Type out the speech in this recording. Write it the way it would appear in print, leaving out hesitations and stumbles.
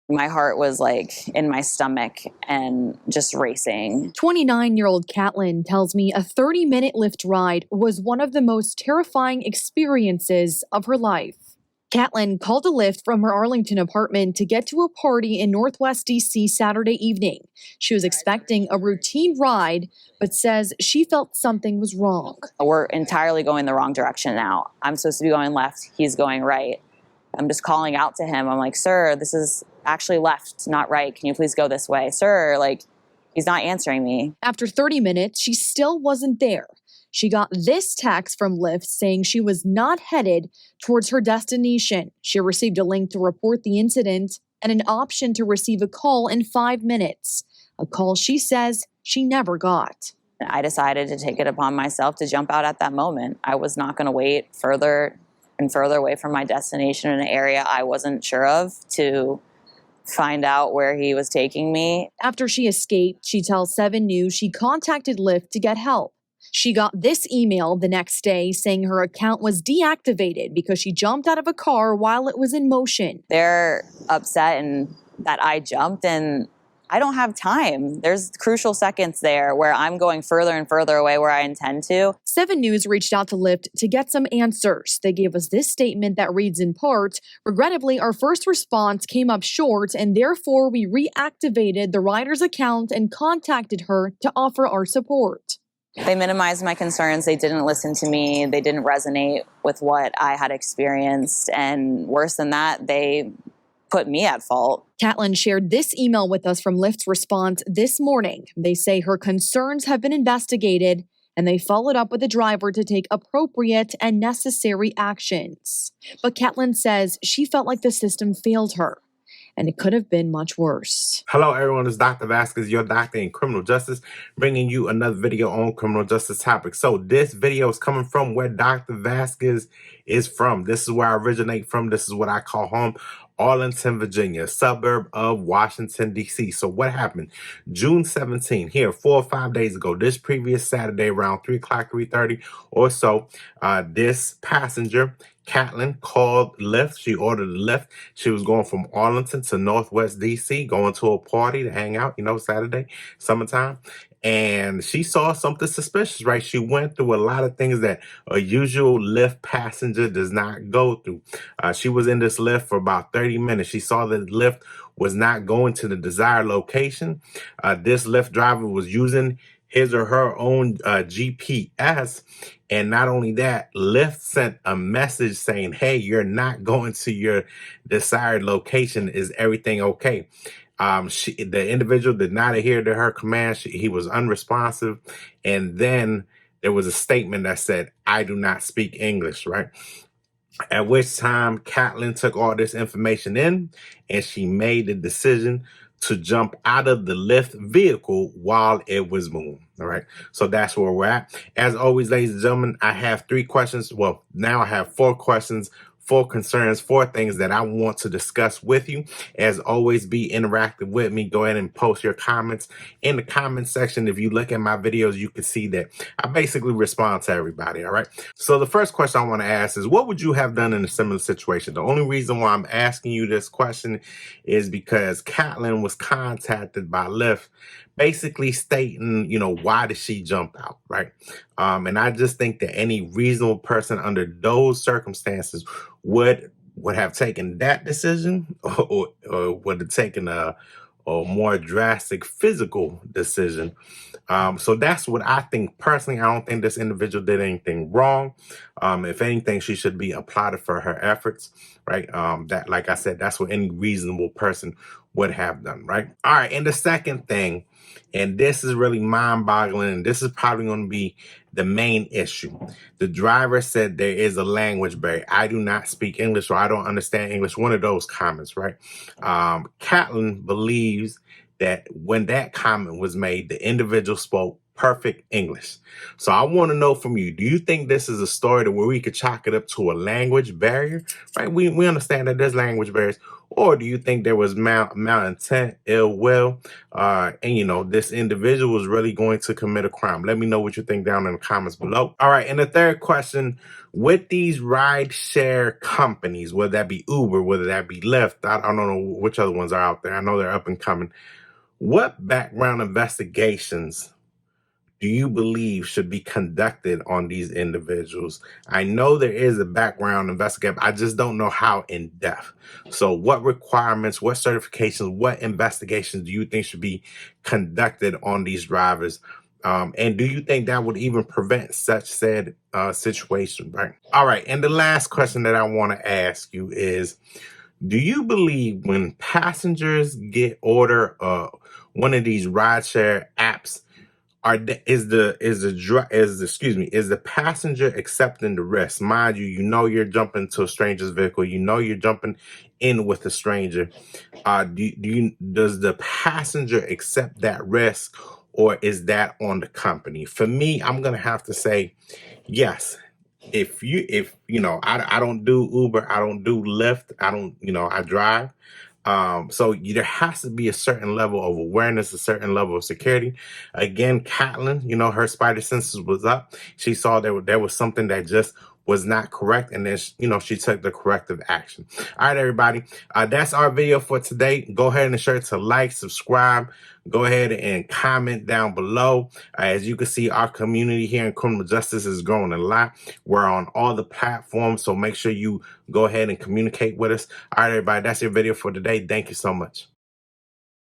My heart was like in my stomach and just racing. 29-year-old Catlin tells me a 30-minute Lyft ride was one of the most terrifying experiences of her life. Catlin called a Lyft from her Arlington apartment to get to a party in Northwest DC Saturday evening. She was expecting a routine ride, but says she felt something was wrong. We're entirely going the wrong direction now. I'm supposed to be going left. He's going right. I'm just calling out to him. I'm like, sir, this is actually left, not right. Can you please go this way? Sir, like, he's not answering me. After 30 minutes, she still wasn't there. She got this text from Lyft saying she was not headed towards her destination. She received a link to report the incident and an option to receive a call in 5 minutes, a call she says she never got. I decided to take it upon myself to jump out at that moment. I was not going to wait further and further away from my destination in an area I wasn't sure of to find out where he was taking me. After she escaped, she tells 7 News she contacted Lyft to get help. She got this email the next day saying her account was deactivated because she jumped out of a car while it was in motion. They're upset and that I jumped, and I don't have time. There's crucial seconds there where I'm going further and further away where I intend to. 7 News reached out to Lyft to get some answers. They gave us this statement that reads in part, regrettably, our first response came up short and therefore we reactivated the rider's account and contacted her to offer our support. They minimized my concerns. They didn't listen to me. They didn't resonate with what I had experienced. And worse than that, they put me at fault. Catlin shared this email with us from Lyft's response this morning. They say her concerns have been investigated and they followed up with the driver to take appropriate and necessary actions. But Catlin says she felt like the system failed her, and it could have been much worse. Hello everyone, it's Dr. Vasquez, your doctor in criminal justice, bringing you another video on criminal justice topics. So this video is coming from where Dr. Vasquez is from. This is where I originate from. This is what I call home. Arlington, Virginia, a suburb of Washington, D.C. So what happened? June 17, here 4 or 5 days ago, this previous Saturday around 3 o'clock, 3:30 or so, this passenger, Catlin, called Lyft. She ordered a Lyft. She was going from Arlington to Northwest D.C., going to a party to hang out, Saturday, summertime. And she saw something suspicious, right? She went through a lot of things that a usual Lyft passenger does not go through. She was in this Lyft for about 30 minutes. She saw that Lyft was not going to the desired location. This Lyft driver was using his or her own GPS. And not only that, Lyft sent a message saying, hey, you're not going to your desired location. Is everything okay? The individual did not adhere to her command. He was unresponsive. And then there was a statement that said, I do not speak English, right? At which time Catlin took all this information in and she made the decision to jump out of the Lyft vehicle while it was moving. All right. So that's where we're at. As always, ladies and gentlemen, I have 3 questions. Well, now I have 4 questions, 4 concerns, 4 things that I want to discuss with you. As always, be interactive with me. Go ahead and post your comments in the comment section. If you look at my videos, you can see that I basically respond to everybody. All right. So the first question I want to ask is, what would you have done in a similar situation? The only reason why I'm asking you this question is because Catlin was contacted by Lyft, basically stating, why did she jump out, right? And I just think that any reasonable person under those circumstances would have taken that decision or would have taken a more drastic physical decision. So that's what I think personally. I don't think this individual did anything wrong. If anything, she should be applauded for her efforts, right? That, like I said, that's what any reasonable person would have done, right? All right, and the second thing, and this is really mind-boggling, and this is probably going to be the main issue. The driver said there is a language barrier. I do not speak English, or I don't understand English. One of those comments, right? Catlin believes that when that comment was made, the individual spoke perfect English. So I want to know from you, do you think this is a story where we could chalk it up to a language barrier, right? We understand that there's language barriers. Or do you think there was malintent, ill will, and this individual was really going to commit a crime? Let me know what you think down in the comments below. All right, and the third question, with these ride share companies, whether that be Uber, whether that be Lyft, I don't know which other ones are out there. I know they're up and coming. What background investigations do you believe should be conducted on these individuals? I know there is a background investigation. I just don't know how in depth. So what requirements, what certifications, what investigations do you think should be conducted on these drivers? And do you think that would even prevent such said situation, right? All right. And the last question that I want to ask you is, do you believe when passengers get order one of these rideshare apps, is the passenger accepting the risk? Mind you, you're jumping to a stranger's vehicle. You're jumping in with a stranger. Does the passenger accept that risk, or is that on the company? For me, I'm gonna have to say yes. If I don't do Uber, I don't do Lyft, I drive. So there has to be a certain level of awareness, a certain level of security. Again, Catlin, her spider senses was up. She saw there was something that just was not correct, and then she took the corrective action. All right, everybody, that's our video for today. Go ahead and be sure to like, subscribe, go ahead and comment down below. As you can see, our community here in criminal justice is growing a lot. We're on all the platforms, so make sure you go ahead and communicate with us. All right, everybody, that's your video for today. Thank you so much.